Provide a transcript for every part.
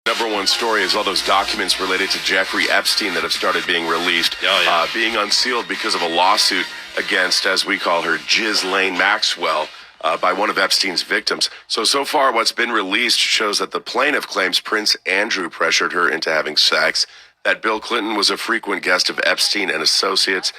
Number one story is all those documents related to Jeffrey Epstein that have started being released, being unsealed because of a lawsuit against, as we call her, Ghislaine Maxwell, by one of Epstein's victims. So far, what's been released shows that the plaintiff claims Prince Andrew pressured her into having sex, that Bill Clinton was a frequent guest of Epstein and Associates,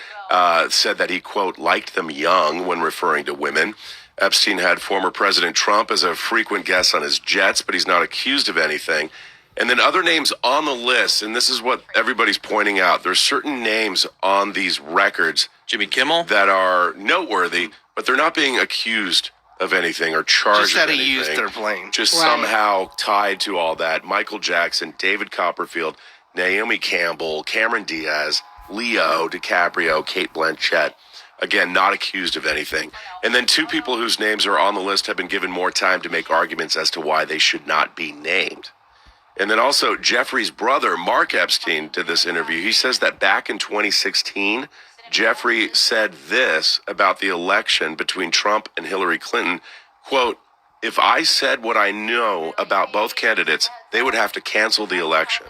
said that he, quote, liked them young when referring to women. Epstein had former President Trump as a frequent guest on his jets, but he's not accused of anything. And then other names on the list, and this is what everybody's pointing out. There's certain names on these records, Jimmy Kimmel, that are noteworthy, but they're not being accused of anything or charged just that of anything. he used their plane. Just somehow tied to all that. Michael Jackson, David Copperfield, Naomi Campbell, Cameron Diaz, Leo DiCaprio, Kate Blanchett. Again, not accused of anything. And then two people whose names are on the list have been given more time to make arguments as to why they should not be named. And then also Jeffrey's brother, Mark Epstein, did this interview. He says that back in 2016, Jeffrey said this about the election between Trump and Hillary Clinton, quote, if I said what I know about both candidates, they would have to cancel the election.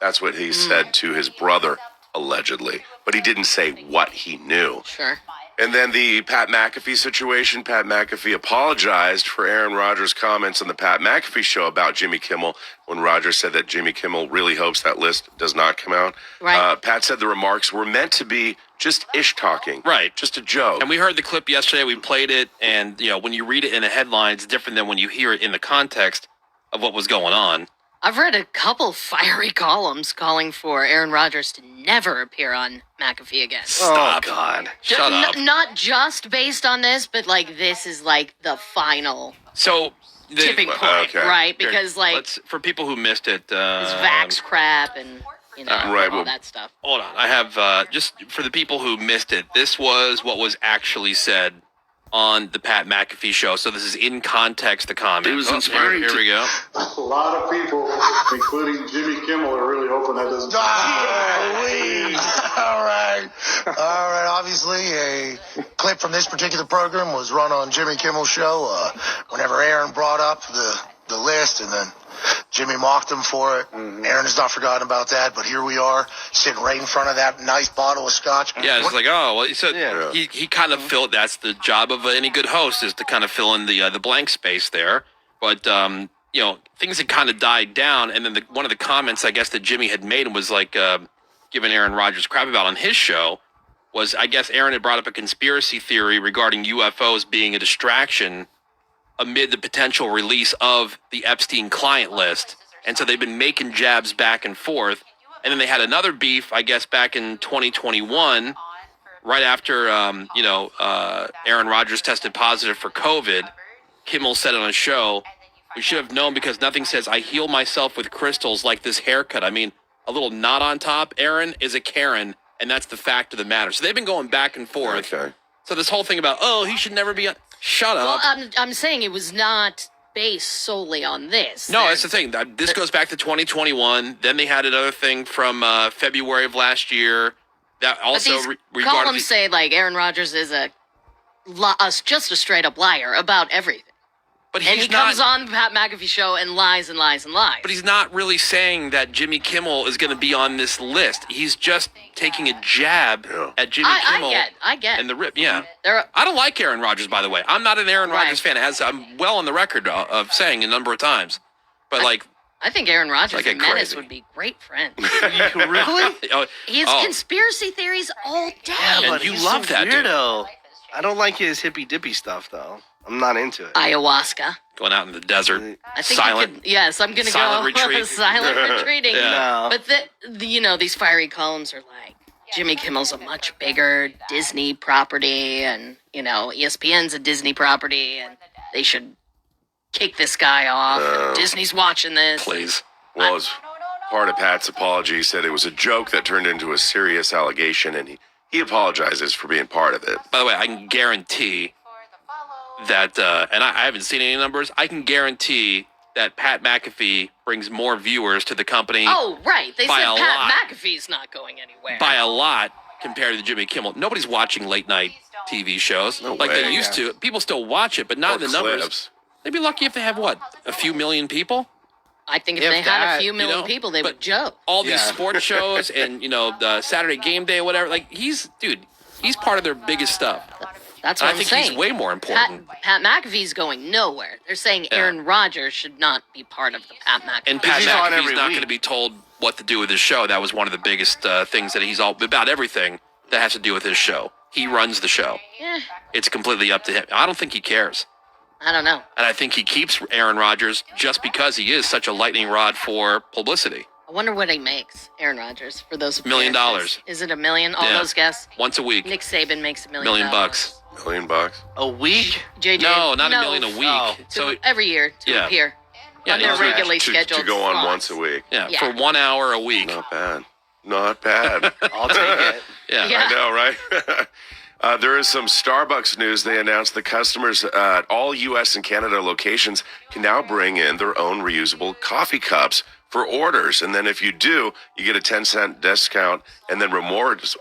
That's what he said to his brother, allegedly. But he didn't say what he knew. Sure. And then the Pat McAfee situation. Pat McAfee apologized for Aaron Rodgers' comments on the Pat McAfee show about Jimmy Kimmel when Rodgers said that Jimmy Kimmel really hopes that list does not come out. Right. Pat said the remarks were meant to be just ish-talking. Right. Just a joke. And we heard the clip yesterday. We played it. And, you know, when you read it in the headline, it's different than when you hear it in the context of what was going on. I've read a couple fiery columns calling for Aaron Rodgers to never appear on McAfee again. Stop. Oh, God. Shut up. Not just based on this, but like this is like the final tipping point, right? Because for people who missed it, this vax crap and all that stuff. Hold on, I have just for the people who missed it. This was what was actually said on the Pat McAfee show. So this is in context. The comment. It was inspiring. Here we go. A lot of people, including Jimmy Kimmel, are really hoping that doesn't. All right. Obviously, a clip from this particular program was run on Jimmy Kimmel's show. Whenever Aaron brought up the list, and then Jimmy mocked him for it. Aaron has not forgotten about that, but here we are, sitting right in front of that nice bottle of scotch. Yeah, it's like, oh, well, so he kind of filled, that's the job of any good host, is to kind of fill in the blank space there. But, you know, things had kind of died down, and then one of the comments, I guess, that Jimmy had made was like giving Aaron Rodgers crap about on his show was, I guess Aaron had brought up a conspiracy theory regarding UFOs being a distraction amid the potential release of the Epstein client list. And so they've been making jabs back and forth. And then they had another beef, I guess, back in 2021, right after, Aaron Rodgers tested positive for COVID. Kimmel said on a show, we should have known because nothing says I heal myself with crystals like this haircut. I mean, a little knot on top. Aaron is a Karen, and that's the fact of the matter. So they've been going back and forth. Okay. So this whole thing about, he should never be on. Shut up. Well, I'm saying it was not based solely on this. No, that's the thing. This goes back to 2021. Then they had another thing from February of last year. That also regarding columns say like Aaron Rodgers is just a straight up liar about everything. But he comes on the Pat McAfee show and lies and lies and lies. But he's not really saying that Jimmy Kimmel is going to be on this list. He's just taking a jab at Jimmy Kimmel. I get. And the rip, I don't like Aaron Rodgers, by the way. I'm not an Aaron Rodgers fan, as I'm well on the record of saying a number of times. But I think Aaron Rodgers and Menace would be great friends. Really? He has conspiracy theories all day. Yeah, but you he's love that weirdo. I don't like his hippy dippy stuff though. I'm not into it. Ayahuasca. Going out in the desert. I think silent. yes, I'm going to go retreat. silent retreating. Yeah. But these fiery columns are like, Jimmy Kimmel's a much bigger Disney property, and ESPN's a Disney property, and they should kick this guy off. Disney's watching this. Please. Well, as part of Pat's apology, he said it was a joke that turned into a serious allegation, and he apologizes for being part of it. By the way, I can guarantee that, and I haven't seen any numbers, I can guarantee that Pat McAfee brings more viewers to the company. Oh, right. They said Pat McAfee's not going anywhere. By a lot compared to Jimmy Kimmel. Nobody's watching late night TV shows they used to. People still watch it, but not in the numbers. They'd be lucky if they have, a few million people? I think if they had a few million people, they would joke. All these sports shows and, the Saturday game day or whatever, like, he's part of their biggest stuff. That's what I'm saying. I think he's way more important. Pat McAfee's going nowhere. They're saying Aaron Rodgers should not be part of the Pat McAfee. And Pat McAfee's not going to be told what to do with his show. That was one of the biggest things that he's all about, everything that has to do with his show. He runs the show. Yeah. It's completely up to him. I don't think he cares. I don't know. And I think he keeps Aaron Rodgers just because he is such a lightning rod for publicity. I wonder what he makes, Aaron Rodgers, for those $1 million. Is it $1 million? All those guests? Once a week. Nick Saban makes $1 million. $1 million bucks. $1 million a week? JJ, no, not $1 million a week. Oh. So every year to appear on their regularly scheduled to go on slots. once a week. Yeah, for 1 hour a week. Not bad. Not bad. I'll take it. Yeah, I know, right? There is some Starbucks news. They announced the customers at all U.S. and Canada locations can now bring in their own reusable coffee cups for orders. And then if you do, you get a 10-cent discount. And then rewards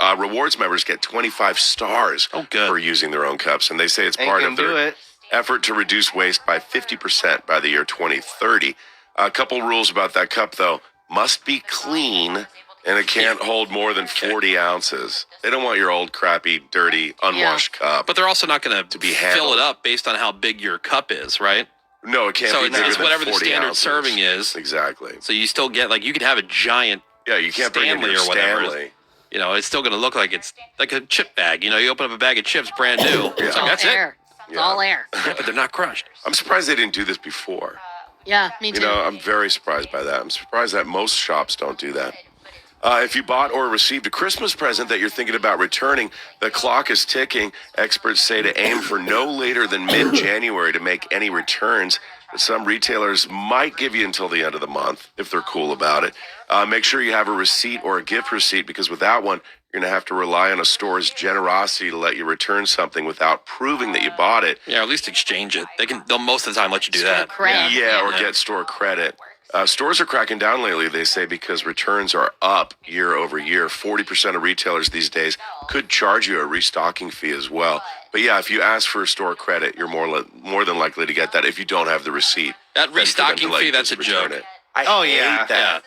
members get 25 stars for using their own cups. And they say it's part of their effort to reduce waste by 50% by the year 2030. A couple rules about that cup, though. Must be clean. And it can't hold more than 40 ounces. They don't want your old, crappy, dirty, unwashed cup. But they're also not going to be fill it up based on how big your cup is, right? No, it can't be bigger it's than whatever 40 the standard ounces. serving is. Exactly. So you still get, you could have a giant you can't bring in your or whatever. Stanley. It's still going to look like it's like a chip bag. You open up a bag of chips brand new. It's like, that's air. It's all air. Yeah, but they're not crushed. I'm surprised they didn't do this before. Yeah, me too. I'm very surprised by that. I'm surprised that most shops don't do that. If you bought or received a Christmas present that you're thinking about returning, the clock is ticking. Experts say to aim for no later than mid-January to make any returns. But some retailers might give you until the end of the month if they're cool about it. Make sure you have a receipt or a gift receipt because without one, you're going to have to rely on a store's generosity to let you return something without proving that you bought it. Yeah, or at least exchange it. They'll most of the time let you do that. Credit. Or get store credit. Stores are cracking down lately, they say, because returns are up year over year. 40% of retailers these days could charge you a restocking fee as well. But yeah, if you ask for store credit, you're more than likely to get that if you don't have the receipt. That restocking fee, that's a joke. I hate that. Yeah.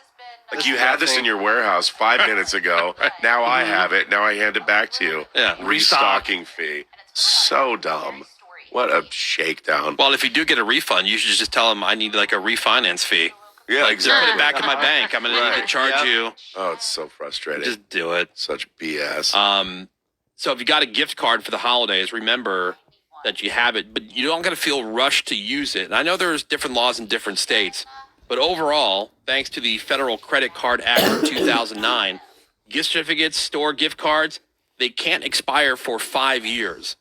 Like you had this in your warehouse 5 minutes ago. Right. Now I have it. Now I hand it back to you. Yeah. Restocking fee. So dumb. What a shakedown. Well, if you do get a refund, you should just tell them I need a refinance fee. Yeah, exactly. Put it back in my bank. I'm going to need to charge you. Oh, it's so frustrating. Just do it. Such BS. So if you got a gift card for the holidays, remember that you have it, but you don't got to feel rushed to use it. And I know there's different laws in different states, but overall, thanks to the Federal Credit Card Act of 2009, gift certificates, store gift cards, they can't expire for 5 years.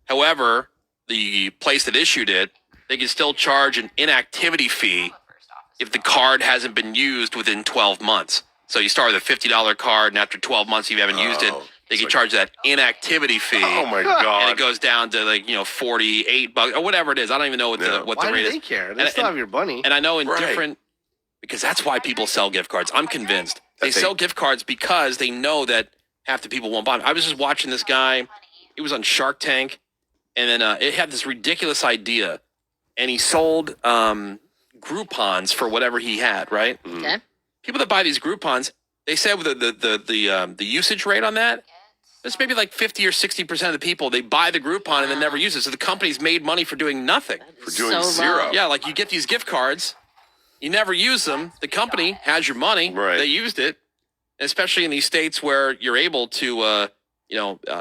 However, the place that issued it, they can still charge an inactivity fee if the card hasn't been used within 12 months. So you start with a $50 card, and after 12 months you haven't used it, they can charge that inactivity fee. Oh my God. And it goes down to $48 or whatever it is. I don't even know what the rate is. Why do they care? They still have your money. And I know in different, because that's why people sell gift cards. I'm convinced. They sell gift cards because they know that half the people won't buy them. I was just watching this guy. He was on Shark Tank, and then it had this ridiculous idea, and he sold Groupons for whatever he had, right? Okay. People that buy these Groupons, they said with the usage rate on that, it's maybe like 50 or 60% of the people, they buy the Groupon and then never use it. So the company's made money for doing nothing. For doing zero. Yeah, like you get these gift cards, you never use them. The company has your money. Right. They used it, especially in these states where you're able to,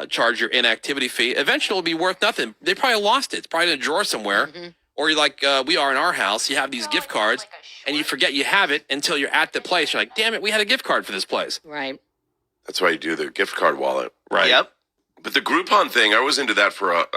charge your inactivity fee. Eventually it'll be worth nothing. They probably lost it. It's probably in a drawer somewhere. Mm-hmm. Or you're like we are in our house. You have these gift cards, and you forget you have it until you're at the place. You're like, damn it, we had a gift card for this place. Right. That's why you do the gift card wallet. Right. Yep. But the Groupon thing, I was into that for a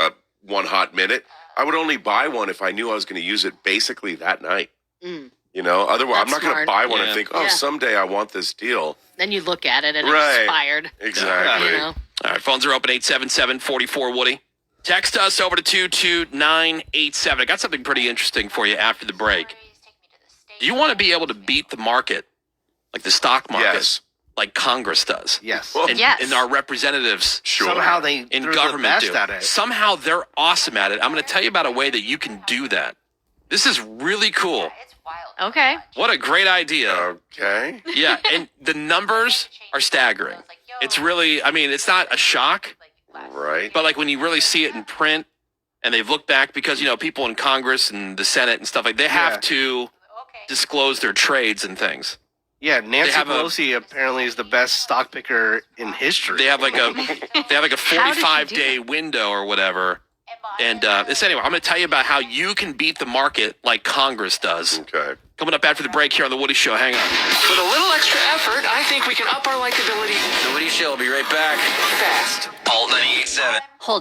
one hot minute. I would only buy one if I knew I was going to use it basically that night. Mm. Otherwise, I'm not going to buy one Yeah. and think, someday I want this deal. Then you look at it and it's expired. Exactly. All right, phones are open 877-44-WOODY. Text us over to 22987. I got something pretty interesting for you after the break. Do you want to be able to beat the market, like the stock market, Yes. like Congress does? Yes. Well, And our representatives Somehow they in threw government the do. best at it. Somehow they're awesome at it. I'm going to tell you about a way that you can do that. This is really cool. It's wild. Okay. What a great idea. Okay. Yeah, and the numbers are staggering. It's really, I mean, it's not a shock, Right. but like when you really see it in print and they've looked back because, people in Congress and the Senate and stuff they have to disclose their trades and things. Yeah, Nancy Pelosi apparently is the best stock picker in history. They have like a 45-day window or whatever. And anyway, I'm going to tell you about how you can beat the market like Congress does. Okay. Coming up after the break here on The Woody Show. Hang on. With a little extra effort, I think we can up our likability. The Woody Show will be right back. Fast. Alt 98.7. Hold